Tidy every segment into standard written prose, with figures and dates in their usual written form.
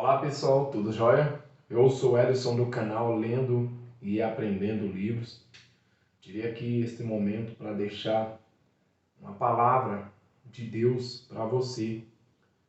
Olá pessoal, tudo jóia? Eu sou o Ellison do canal Lendo e Aprendendo Livros. Tirei aqui este momento para deixar uma palavra de Deus para você,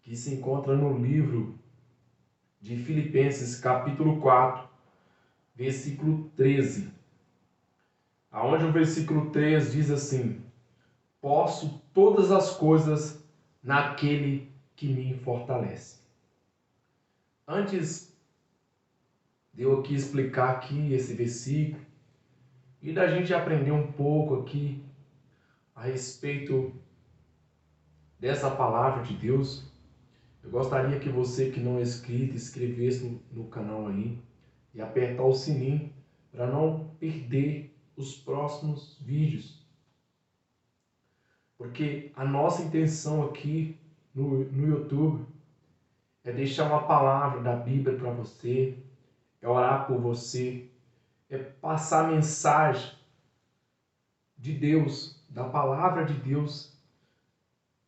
que se encontra no livro de Filipenses, capítulo 4, versículo 13. Aonde o versículo 3 diz assim: posso todas as coisas naquele que me fortalece. Antes de eu aqui explicar aqui esse versículo e da gente aprender um pouco aqui a respeito dessa palavra de Deus, eu gostaria que você que não é inscrito, inscrevesse no canal aí e apertar o sininho para não perder os próximos vídeos. Porque a nossa intenção aqui no YouTube é deixar uma palavra da Bíblia para você, é orar por você, é passar a mensagem de Deus, da palavra de Deus,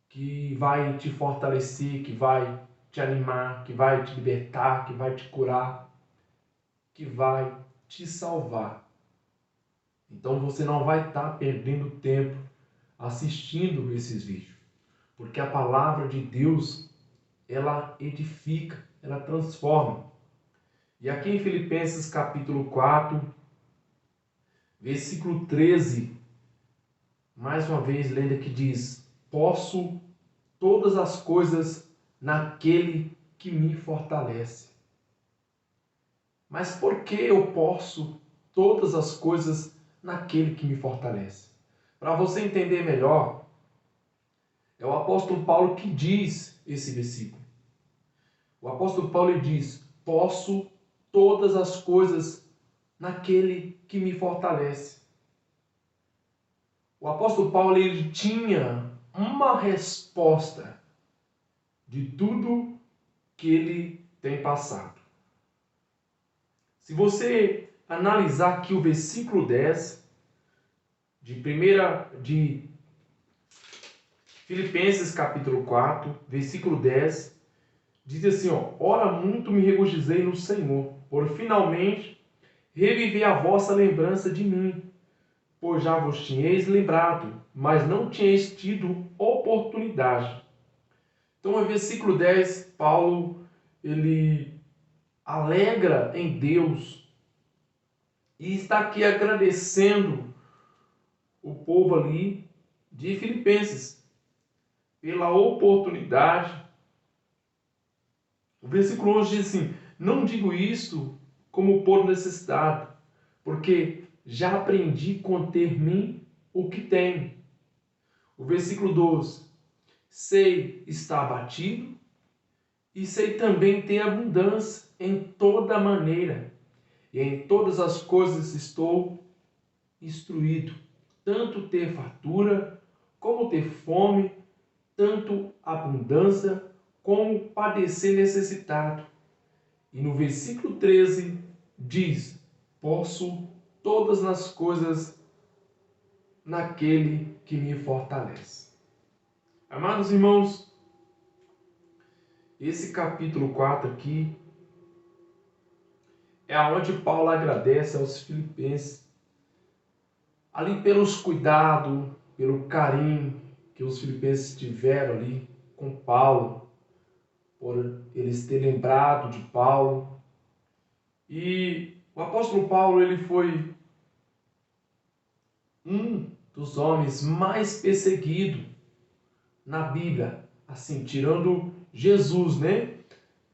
que vai te fortalecer, que vai te animar, que vai te libertar, que vai te curar, que vai te salvar. Então você não vai estar perdendo tempo assistindo esses vídeos, porque a palavra de Deus, ela edifica, ela transforma. E aqui em Filipenses capítulo 4, versículo 13, mais uma vez lendo que diz: posso todas as coisas naquele que me fortalece. Mas por que eu posso todas as coisas naquele que me fortalece? Para você entender melhor, é o apóstolo Paulo que diz esse versículo. O apóstolo Paulo diz: posso todas as coisas naquele que me fortalece. O apóstolo Paulo, ele tinha uma resposta de tudo que ele tem passado. Se você analisar aqui o versículo 10 de Filipenses capítulo 4, versículo 10, diz assim, ora muito me regozijei no Senhor, por finalmente reviver a vossa lembrança de mim, pois já vos tinhais lembrado, mas não tinhais tido oportunidade. Então, no versículo 10, Paulo, ele alegra em Deus e está aqui agradecendo o povo ali de Filipenses pela oportunidade. O versículo 11 diz assim: não digo isto como por necessidade, porque já aprendi conter-me o que tenho. O versículo 12: sei estar abatido e sei também ter abundância em toda maneira, e em todas as coisas estou instruído, tanto ter fartura como ter fome, tanto abundância como padecer necessitado. E no versículo 13 diz: posso todas as coisas naquele que me fortalece. Amados irmãos, esse capítulo 4 aqui é onde Paulo agradece aos filipenses ali pelos cuidados, pelo carinho que os filipenses tiveram ali com Paulo, por eles terem lembrado de Paulo. E o apóstolo Paulo, ele foi um dos homens mais perseguidos na Bíblia, assim, tirando Jesus, né?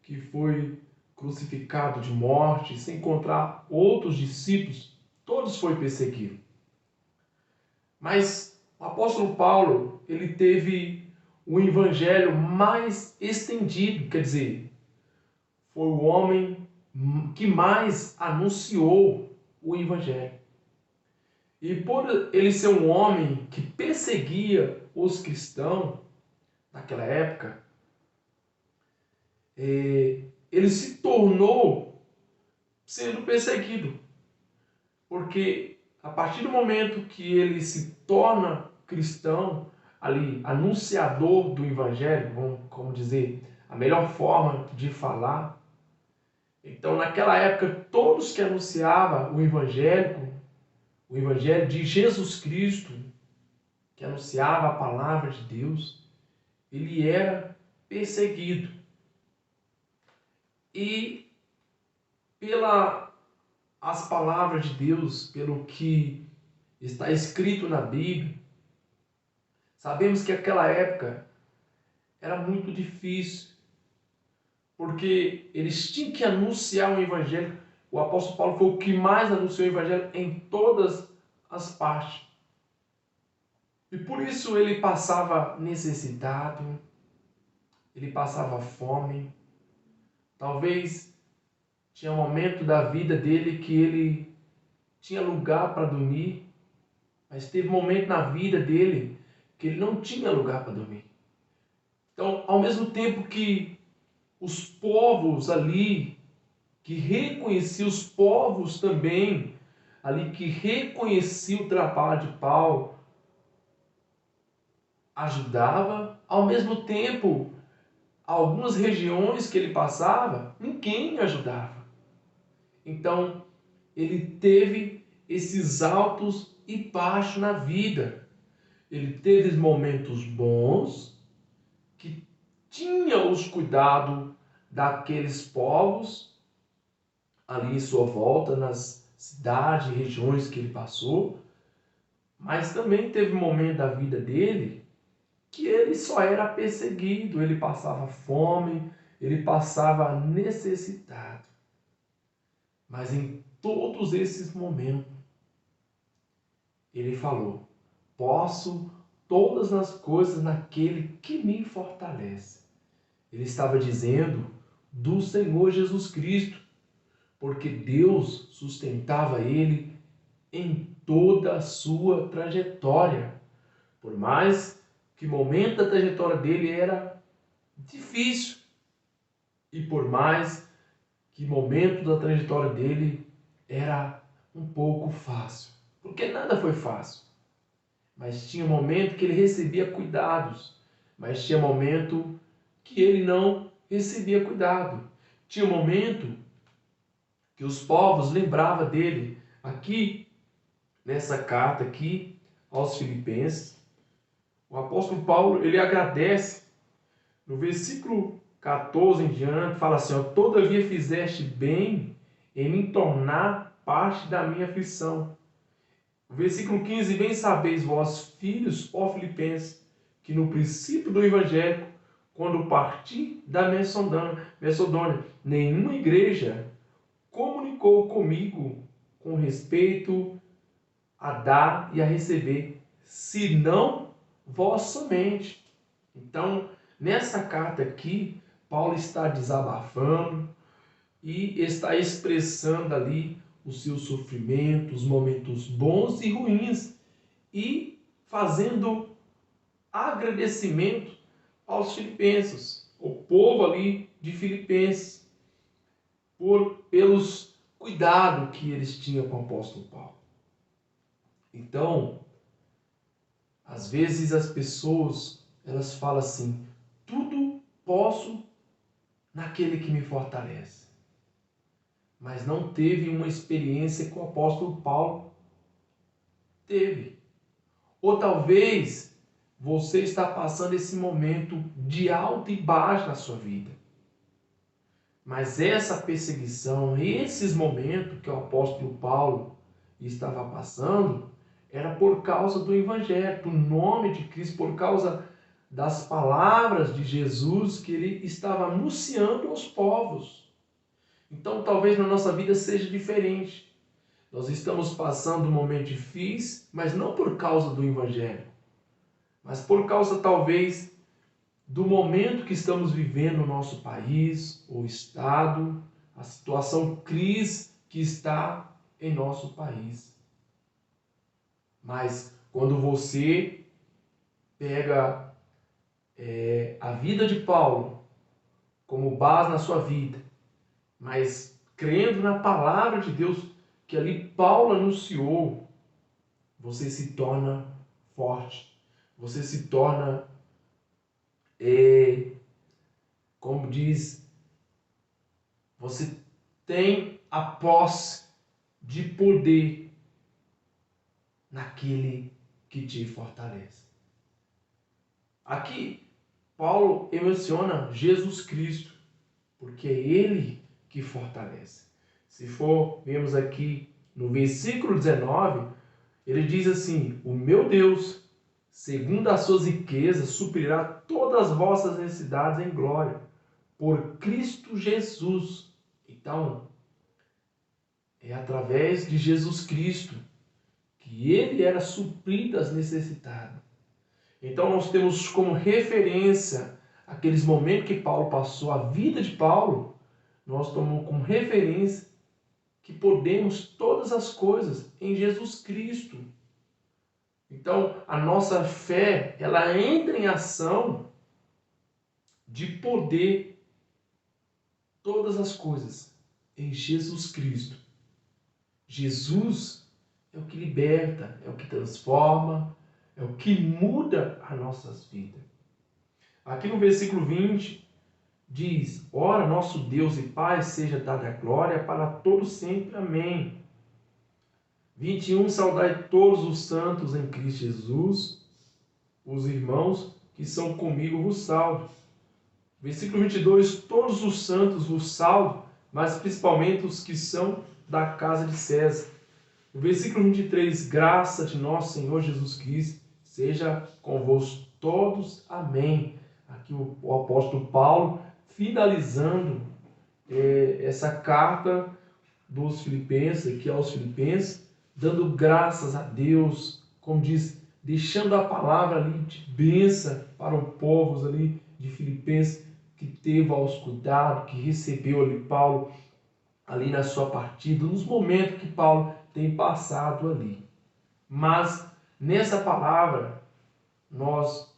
Que foi crucificado de morte, sem encontrar outros discípulos, todos foram perseguidos. Mas o apóstolo Paulo, ele teve o evangelho mais estendido, quer dizer, foi o homem que mais anunciou o evangelho. E por ele ser um homem que perseguia os cristãos naquela época, ele se tornou sendo perseguido. Porque a partir do momento que ele se torna cristão, ali, anunciador do evangelho, como dizer, a melhor forma de falar, Então, naquela época, todos que anunciavam o evangelho de Jesus Cristo, que anunciava a palavra de Deus, ele era perseguido. E pela as palavras de Deus, pelo que está escrito na Bíblia, sabemos que aquela época era muito difícil, porque eles tinham que anunciar o evangelho. O apóstolo Paulo foi o que mais anunciou o evangelho em todas as partes. E por isso ele passava necessitado, ele passava fome. Talvez tinha um momento da vida dele que ele tinha lugar para dormir, mas teve um momento na vida dele que ele não tinha lugar para dormir. Então, ao mesmo tempo que os povos ali, que reconheciam, os povos também ali, que reconheciam o trabalho de Paulo, ajudava, ao mesmo tempo, algumas regiões que ele passava, ninguém ajudava. Então, ele teve esses altos e baixos na vida. Ele teve momentos bons, que tinha os cuidados daqueles povos ali em sua volta, nas cidades e regiões que ele passou, mas também teve um momento da vida dele que ele só era perseguido, ele passava fome, ele passava necessitado. Mas em todos esses momentos, ele falou: posso todas as coisas naquele que me fortalece. Ele estava dizendo do Senhor Jesus Cristo, porque Deus sustentava ele em toda a sua trajetória. Por mais que o momento da trajetória dele era difícil, e por mais que o momento da trajetória dele era um pouco fácil, porque nada foi fácil. Mas tinha momento que ele recebia cuidados, mas tinha momento que ele não recebia cuidado. Tinha momento que os povos lembravam dele. Aqui, nessa carta aqui aos Filipenses, o apóstolo Paulo, ele agradece. No versículo 14 em diante, fala assim: ó, todavia fizeste bem em me tornar parte da minha aflição. O versículo 15: bem sabeis vós, filhos, ó Filipenses, que no princípio do evangelho, quando parti da Macedônia, nenhuma igreja comunicou comigo com respeito a dar e a receber, senão vós somente. Então, nessa carta aqui, Paulo está desabafando e está expressando ali o seu sofrimento, os momentos bons e ruins, e fazendo agradecimento aos filipenses, o povo ali de Filipenses, pelos cuidados que eles tinham com o apóstolo Paulo. Então, às vezes as pessoas, elas falam assim: tudo posso naquele que me fortalece. Mas não teve uma experiência que o apóstolo Paulo teve. Ou talvez você está passando esse momento de alto e baixo na sua vida. Mas essa perseguição, esses momentos que o apóstolo Paulo estava passando, era por causa do Evangelho, do nome de Cristo, por causa das palavras de Jesus que ele estava anunciando aos povos. Então talvez na nossa vida seja diferente. Nós estamos passando um momento difícil, mas não por causa do Evangelho, mas por causa talvez do momento que estamos vivendo no nosso país, o Estado, a situação crise que está em nosso país. Mas quando você pega a vida de Paulo como base na sua vida, mas crendo na palavra de Deus que ali Paulo anunciou, você se torna forte, você se torna, como diz, você tem a posse de poder naquele que te fortalece. Aqui, Paulo menciona Jesus Cristo, porque é Ele que fortalece. Se for, vemos aqui no versículo 19, ele diz assim: o meu Deus, segundo as suas riquezas, suprirá todas as vossas necessidades em glória, por Cristo Jesus. Então, é através de Jesus Cristo que Ele era suprido as necessidades. Então, nós temos como referência aqueles momentos que Paulo passou, a vida de Paulo, nós tomamos como referência que podemos todas as coisas em Jesus Cristo. Então, a nossa fé, ela entra em ação de poder todas as coisas em Jesus Cristo. Jesus é o que liberta, é o que transforma, é o que muda as nossas vidas. Aqui no versículo 20 diz: ora, nosso Deus e Pai, seja dada a glória para todos sempre. Amém. 21, saudai todos os santos em Cristo Jesus, os irmãos que são comigo vos salve. Versículo 22, todos os santos vos salve, mas principalmente os que são da casa de César. No versículo 23, graça de nosso Senhor Jesus Cristo seja convosco todos. Amém. Aqui o apóstolo Paulo finalizando essa carta dos Filipenses, aqui aos Filipenses, dando graças a Deus, como diz, deixando a palavra ali de bênção para o povo ali de Filipenses, que teve aos cuidados, que recebeu ali Paulo, ali na sua partida, nos momentos que Paulo tem passado ali. Mas, nessa palavra, nós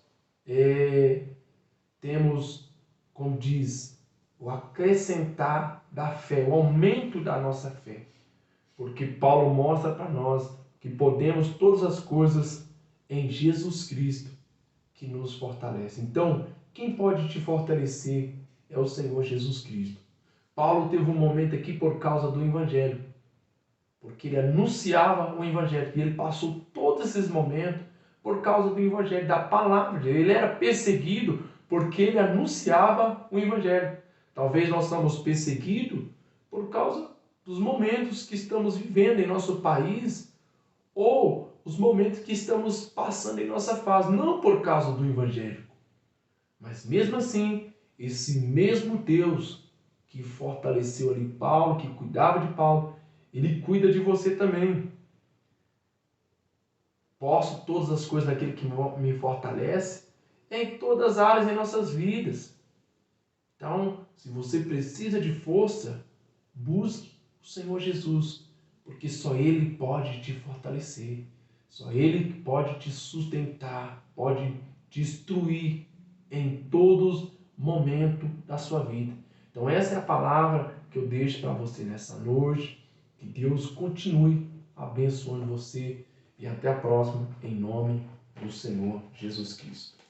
temos, como diz, o acrescentar da fé, o aumento da nossa fé. Porque Paulo mostra para nós que podemos todas as coisas em Jesus Cristo, que nos fortalece. Então, quem pode te fortalecer é o Senhor Jesus Cristo. Paulo teve um momento aqui por causa do Evangelho, porque ele anunciava o Evangelho, e ele passou todos esses momentos por causa do Evangelho, da palavra dele. Ele era perseguido porque ele anunciava o Evangelho. Talvez nós estamos perseguidos por causa dos momentos que estamos vivendo em nosso país, ou os momentos que estamos passando em nossa fase, não por causa do Evangelho. Mas mesmo assim, esse mesmo Deus que fortaleceu ali Paulo, que cuidava de Paulo, Ele cuida de você também. Posso todas as coisas naquele que me fortalece em todas as áreas em nossas vidas. Então, se você precisa de força, busque o Senhor Jesus, porque só Ele pode te fortalecer, só Ele pode te sustentar, pode te instruir em todos os momentos da sua vida. Então essa é a palavra que eu deixo para você nessa noite. Que Deus continue abençoando você e até a próxima, em nome do Senhor Jesus Cristo.